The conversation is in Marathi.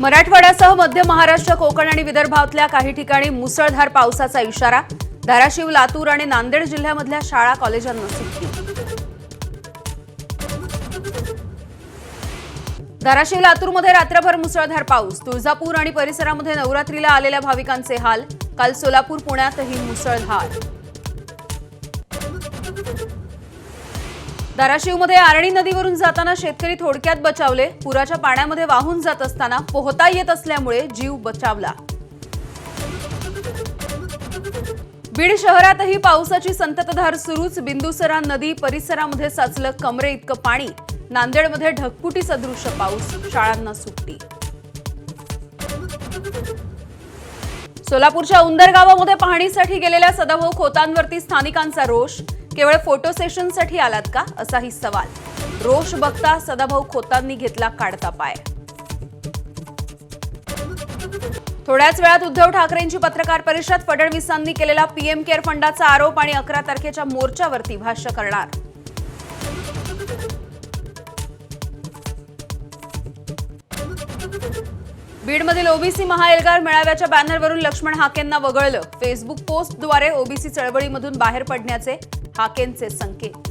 मराठवाड्यासह मध्य महाराष्ट्र, कोकण आणि विदर्भातल्या काही ठिकाणी मुसळधार पावसाचा इशारा. धाराशिव, लातूर आणि नांदेड जिल्ह्यामधल्या शाळा कॉलेजांना सुट्टी. धाराशिव, लातूरमध्ये रात्रभर मुसळधार पाऊस. तुळजापूर आणि परिसरामध्ये नवरात्रीला आलेल्या भाविकांचे हाल. काल सोलापूर, पुण्यातही मुसळधार. धाराशिवमध्ये आरणी नदीवरून जाताना शेतकरी थोडक्यात बचावले. पुराच्या पाण्यामध्ये वाहून जात असताना पोहता येत असल्यामुळे जीव बचावला. बीड शहरातही पावसाची संततधार सुरूच. बिंदुसरा नदी परिसरामध्ये साचलं कमरे इतकं पाणी. नांदेडमध्ये ढगफुटी सदृश्य पाऊस. शाळांना सुट्टी. सोलापूरच्या उंदर गावामध्ये पाहणीसाठी गेलेल्या सदाभाऊ खोतांवरती स्थानिकांचा रोष. केवळ फोटो सेशनसाठी आलात का, असाही सवाल. रोष बघता सदाभाऊ खोतांनी घेतला काढता पाय. थोड्याच वेळात उद्धव ठाकरेंची पत्रकार परिषद. फडणवीसांनी केलेला पीएम केअर फंडाचा आरोप आणि 11 तारखेच्या मोर्चावरती भाष्य करणार. बीडमधील ओबीसी महाएल्गार मेळाव्याच्या बॅनरवरून लक्ष्मण हाकेंना वगळलं. फेसबुक पोस्टद्वारे ओबीसी चळवळीमधून बाहेर पडण्याचे हाकेंचे संकेत.